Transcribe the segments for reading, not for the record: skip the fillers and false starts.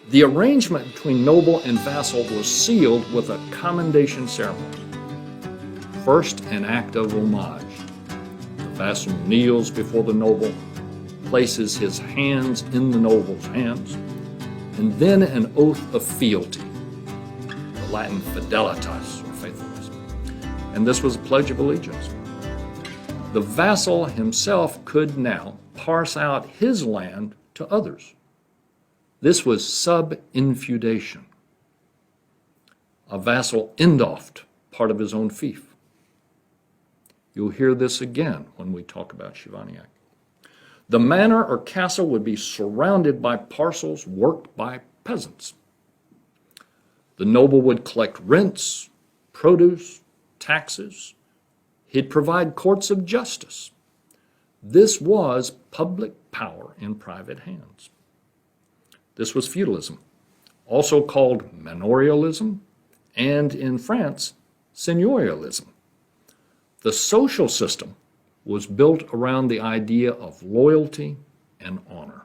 The arrangement between noble and vassal was sealed with a commendation ceremony. First, an act of homage. The vassal kneels before the noble, places his hands in the noble's hands, and then an oath of fealty, the Latin fidelitas, or faithfulness. And this was a pledge of allegiance. The vassal himself could now parse out his land to others. This was sub-infeudation. A vassal endoffed part of his own fief. You'll hear this again when we talk about Shivaniak. The manor or castle would be surrounded by parcels worked by peasants. The noble would collect rents, produce, taxes. He'd provide courts of justice. This was public power in private hands. This was feudalism, also called manorialism, and in France, seigneurialism. The social system was built around the idea of loyalty and honor.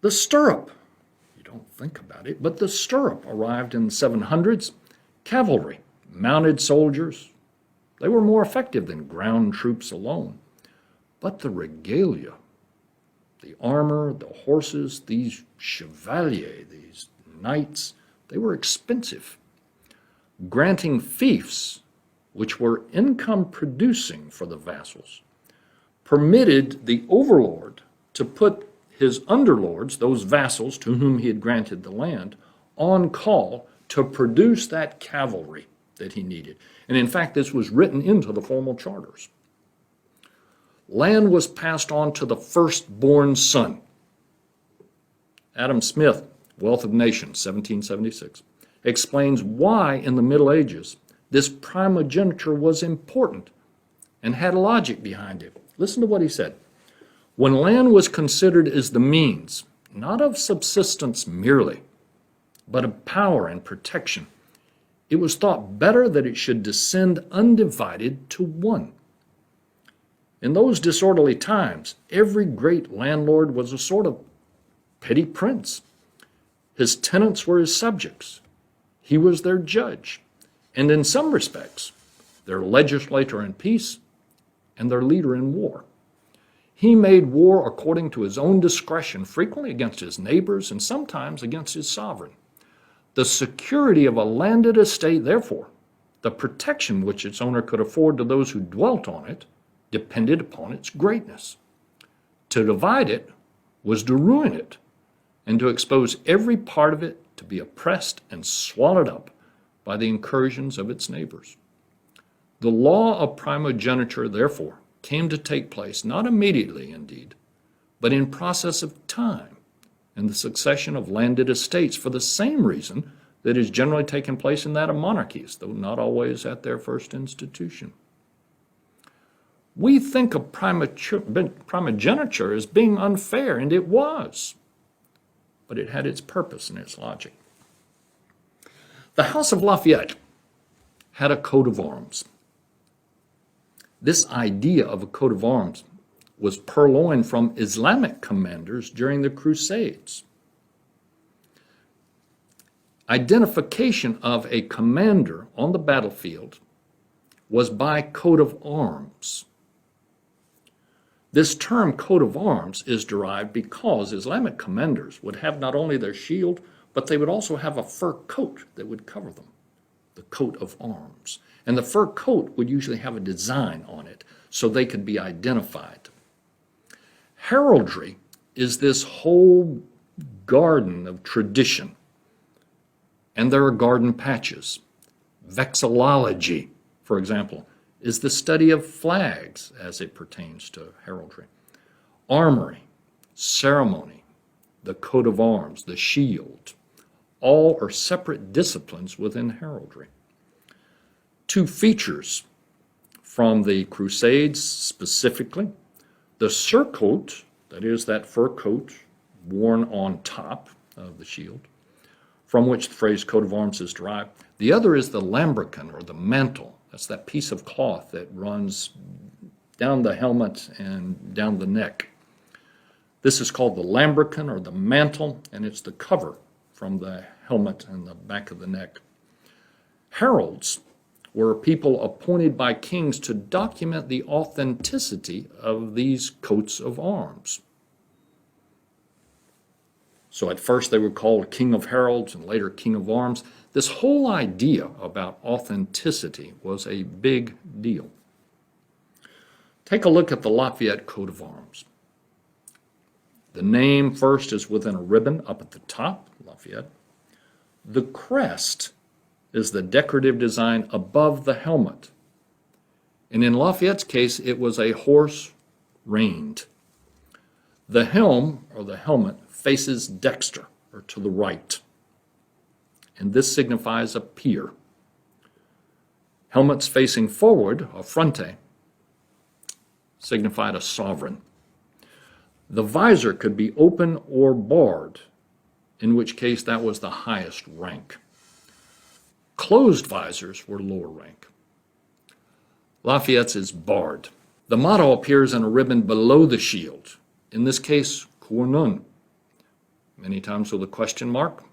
The stirrup, you don't think about it, but the stirrup arrived in the 700s. Cavalry, mounted soldiers, they were more effective than ground troops alone. But the regalia, the armor, the horses, these chevaliers, these knights, they were expensive. Granting fiefs, which were income producing for the vassals, permitted the overlord to put his underlords, those vassals to whom he had granted the land, on call to produce that cavalry that he needed. And in fact, this was written into the formal charters. Land was passed on to the firstborn son. Adam Smith, Wealth of Nations, 1776, explains why in the Middle Ages this primogeniture was important and had a logic behind it. Listen to what he said. When land was considered as the means, not of subsistence merely, but of power and protection, it was thought better that it should descend undivided to one. In those disorderly times, every great landlord was a sort of petty prince. His tenants were his subjects. He was their judge, and in some respects, their legislator in peace and their leader in war. He made war according to his own discretion, frequently against his neighbors and sometimes against his sovereign. The security of a landed estate, therefore, the protection which its owner could afford to those who dwelt on it, depended upon its greatness. To divide it was to ruin it, and to expose every part of it to be oppressed and swallowed up by the incursions of its neighbors. The law of primogeniture, therefore, came to take place not immediately, indeed, but in process of time, and the succession of landed estates for the same reason that is generally taken place in that of monarchies, though not always at their first institution. We think of primogeniture as being unfair, and it was, but it had its purpose and its logic. The House of Lafayette had a coat of arms. This idea of a coat of arms was purloined from Islamic commanders during the Crusades. Identification of a commander on the battlefield was by coat of arms. This term coat of arms is derived because Islamic commanders would have not only their shield, but they would also have a fur coat that would cover them, the coat of arms. And the fur coat would usually have a design on it so they could be identified. Heraldry is this whole garden of tradition, and there are garden patches. Vexillology, for example, is the study of flags as it pertains to heraldry. Armory, ceremony, the coat of arms, the shield, all are separate disciplines within heraldry. Two features from the Crusades specifically: the surcoat, that is that fur coat worn on top of the shield, from which the phrase coat of arms is derived. The other is the lambrequin, or the mantle. That's that piece of cloth that runs down the helmet and down the neck. This is called the lambrequin or the mantle, and it's the cover from the helmet and the back of the neck. Heralds were people appointed by kings to document the authenticity of these coats of arms. So at first they were called King of Heralds and later King of Arms. This whole idea about authenticity was a big deal. Take a look at the Lafayette coat of arms. The name first is within a ribbon up at the top, Lafayette. The crest is the decorative design above the helmet. And in Lafayette's case, it was a horse reined. The helm, or the helmet, faces dexter, or to the right. And this signifies a peer. Helmets facing forward, or fronte, signified a sovereign. The visor could be open or barred, in which case that was the highest rank. Closed visors were lower rank. Lafayette's is barred. The motto appears in a ribbon below the shield, in this case, Cournon. Many times with a question mark.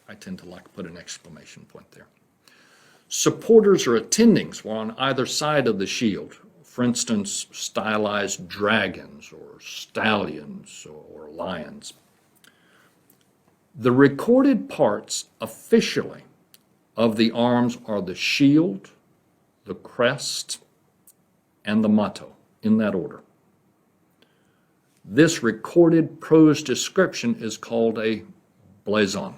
I tend to like to put an exclamation point there. Supporters or attendings were on either side of the shield. For instance, stylized dragons or stallions or lions. The recorded parts officially of the arms are the shield, the crest, and the motto, in that order. This recorded prose description is called a blazon.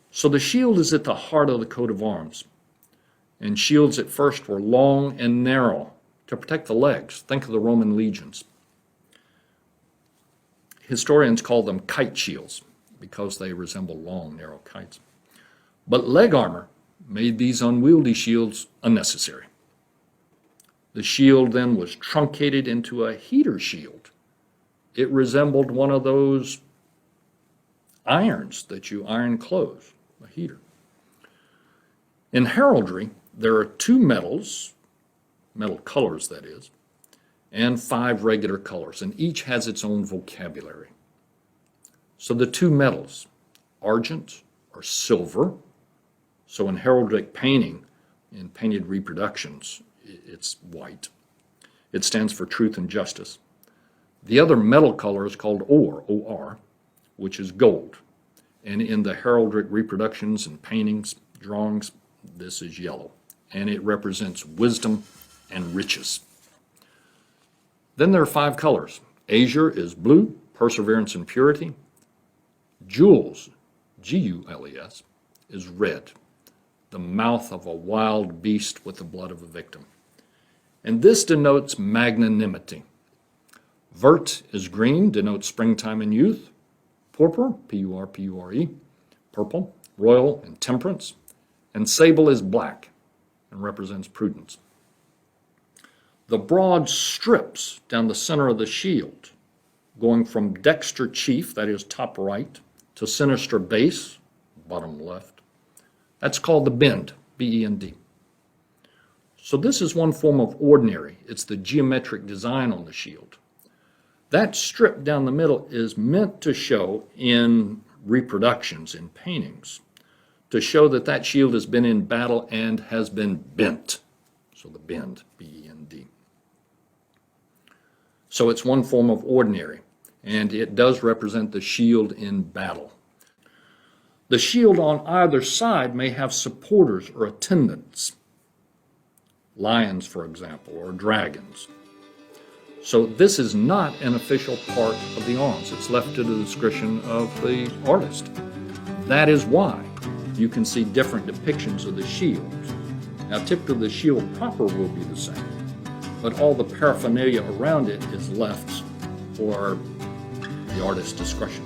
So the shield is at the heart of the coat of arms. And shields at first were long and narrow to protect the legs. Think of the Roman legions. Historians call them kite shields because they resemble long, narrow kites. But leg armor made these unwieldy shields unnecessary. The shield then was truncated into a heater shield. It resembled one of those irons that you iron clothes, a heater. In heraldry, there are 2 metals, metal colors that is, and 5 regular colors, and each has its own vocabulary. So the 2 metals, argent or silver, so in heraldic painting, in painted reproductions, it's white. It stands for truth and justice. The other metal color is called or, O-R, which is gold. And in the heraldic reproductions and paintings, drawings, this is yellow. And it represents wisdom and riches. Then there are 5 colors. Azure is blue, perseverance and purity. Gules, G-U-L-E-S, is red, the mouth of a wild beast with the blood of a victim. And this denotes magnanimity. Vert is green, denotes springtime and youth. Purpur, P-U-R-P-U-R-E, purple, royal and temperance. And sable is black and represents prudence. The broad strips down the center of the shield, going from dexter chief, that is top right, to sinister base, bottom left, that's called the bend, B-E-N-D. So this is one form of ordinary. It's the geometric design on the shield. That strip down the middle is meant to show in reproductions, in paintings, to show that that shield has been in battle and has been bent. So the bend, B-E-N-D. So it's one form of ordinary, and it does represent the shield in battle. The shield on either side may have supporters or attendants. Lions, for example, or dragons. So this is not an official part of the arms. It's left to the discretion of the artist. That is why you can see different depictions of the shield. Now, typically the shield proper will be the same, but all the paraphernalia around it is left for the artist's discretion.